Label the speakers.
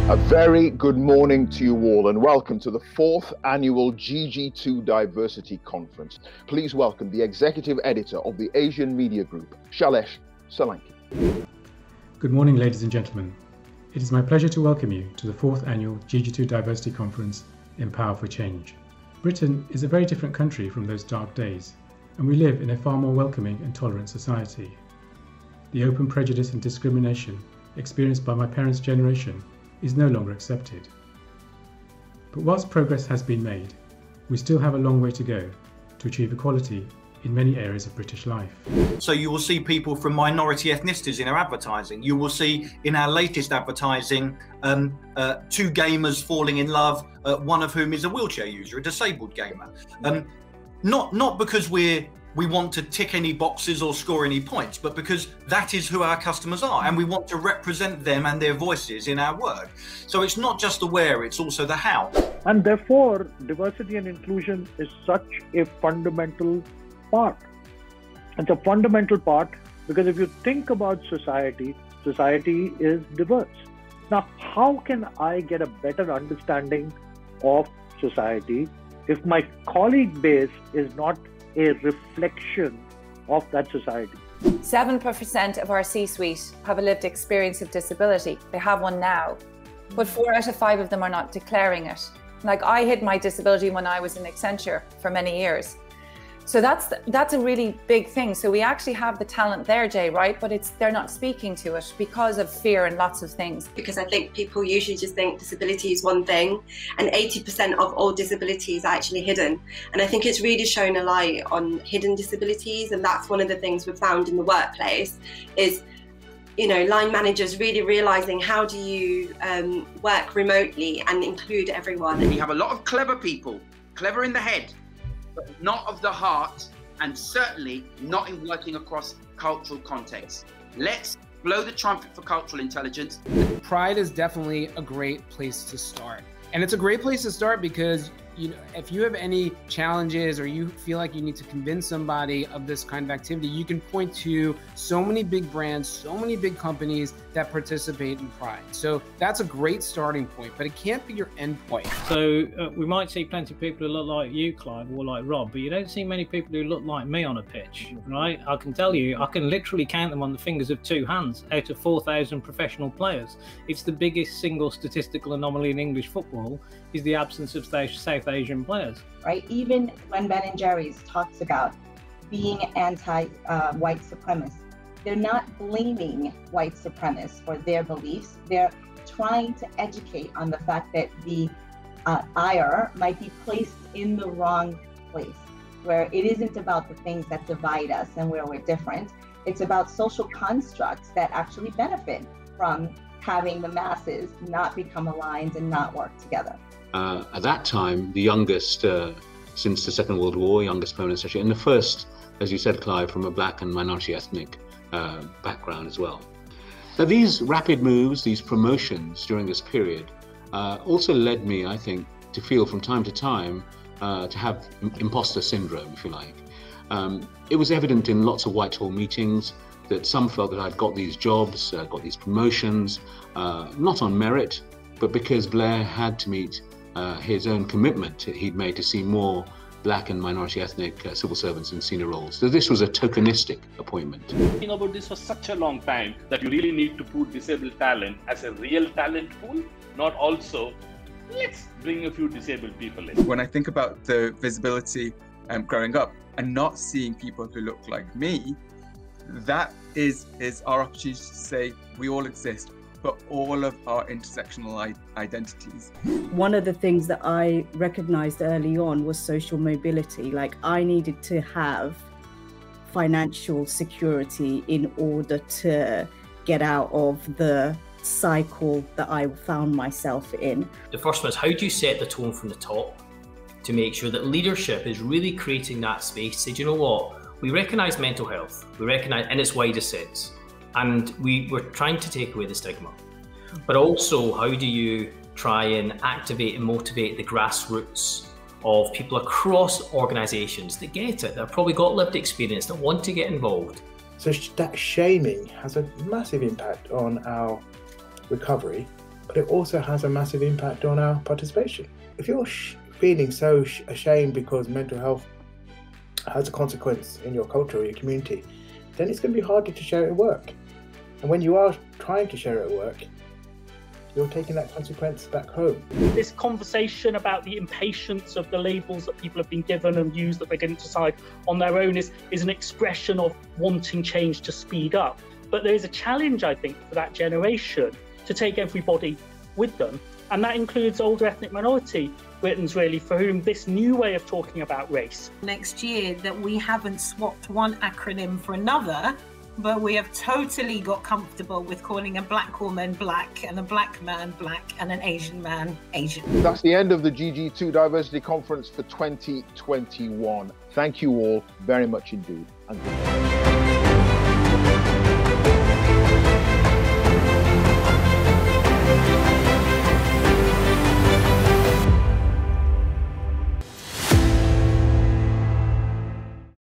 Speaker 1: A very good morning to you all and welcome to the 4th annual GG2 Diversity Conference. Please welcome the Executive Editor of the Asian Media Group, Shailesh Solanki.
Speaker 2: Good morning, ladies and gentlemen. It is my pleasure to welcome you to the 4th annual GG2 Diversity Conference, Empower for Change. Britain is a very different country from those dark days, and we live in a far more welcoming and tolerant society. The open prejudice and discrimination experienced by my parents' generation is no longer accepted. But whilst progress has been made, we still have a long way to go to achieve equality in many areas of British life.
Speaker 3: So you will see people from minority ethnicities in our advertising. You will see in our latest advertising two gamers falling in love, one of whom is a wheelchair user, a disabled gamer. Not because we want to tick any boxes or score any points, but because that is who our customers are and we want to represent them and their voices in our work. So it's not just the where, it's also the how.
Speaker 4: And therefore, diversity and inclusion is such a fundamental part. It's a fundamental part because if you think about society, society is diverse. Now, how can I get a better understanding of society if my colleague base is not a reflection of that society?
Speaker 5: 7% of our C-suite have a lived experience of disability. They have one now, but 4 out of 5 of them are not declaring it. Like, I hid my disability when I was in Accenture for many years. So that's a really big thing. So we actually have the talent there, Jay, right? But they're not speaking to it because of fear and lots of things.
Speaker 6: Because I think people usually just think disability is one thing, and 80% of all disabilities are actually hidden. And I think it's really shown a light on hidden disabilities, and that's one of the things we've found in the workplace is, you know, line managers really realizing how do you work remotely and include everyone.
Speaker 7: We have a lot of clever people, clever in the head, but not of the heart, and certainly not in working across cultural contexts. Let's blow the trumpet for cultural intelligence.
Speaker 8: Pride is definitely a great place to start. And it's a great place to start because, you know, if you have any challenges or you feel like you need to convince somebody of this kind of activity, you can point to so many big brands, so many big companies that participate in Pride. So that's a great starting point, but it can't be your end point.
Speaker 9: So we might see plenty of people who look like you, Clive, or like Rob, but you don't see many people who look like me on a pitch, right? I can tell you, I can literally count them on the fingers of 2 hands out of 4,000 professional players. It's the biggest single statistical anomaly in English football is the absence of South Asian players.
Speaker 10: Right, even when Ben & Jerry's talks about being anti-white supremacists, they're not blaming white supremacists for their beliefs. They're trying to educate on the fact that the ire might be placed in the wrong place, where it isn't about the things that divide us and where we're different. It's about social constructs that actually benefit from having the masses not become aligned and not work together.
Speaker 11: At that time, the youngest since the Second World War, youngest permanent secretary, and the first, as you said, Clive, from a black and minority ethnic background as well. Now, these rapid moves, these promotions during this period also led me, I think, to feel from time to time to have imposter syndrome, if you like. It was evident in lots of Whitehall meetings that some felt that I'd got these jobs, got these promotions, not on merit, but because Blair had to meet his own commitment he'd made to see more black and minority ethnic civil servants in senior roles. So this was a tokenistic appointment.
Speaker 12: Thinking about this for such a long time that you really need to put disabled talent as a real talent pool, not also, let's bring a few disabled people in.
Speaker 13: When I think about the visibility growing up and not seeing people who look like me, that is our opportunity to say we all exist, but all of our intersectional identities.
Speaker 14: One of the things that I recognized early on was social mobility. Like, I needed to have financial security in order to get out of the cycle that I found myself in.
Speaker 15: The first one is, how do you set the tone from the top to make sure that leadership is really creating that space? Say, do you know what? We recognize mental health, we recognize in its widest sense. And we're trying to take away the stigma. But also, how do you try and activate and motivate the grassroots of people across organisations that get it, that have probably got lived experience, that want to get involved?
Speaker 16: So that shaming has a massive impact on our recovery, but it also has a massive impact on our participation. If you're feeling so ashamed because mental health has a consequence in your culture or your community, then it's going to be harder to share it at work. And when you are trying to share it at work, you're taking that consequence back home.
Speaker 17: This conversation about the impatience of the labels that people have been given and views that they didn't decide on their own is an expression of wanting change to speed up. But there is a challenge, I think, for that generation to take everybody with them. And that includes older ethnic minority Britons, really, for whom this new way of talking about race.
Speaker 18: Next year, that we haven't swapped one acronym for another, but we have totally got comfortable with calling a black woman black and a black man black and an Asian man Asian.
Speaker 1: That's the end of the GG2 Diversity Conference for 2021. Thank you all very much indeed, and goodbye.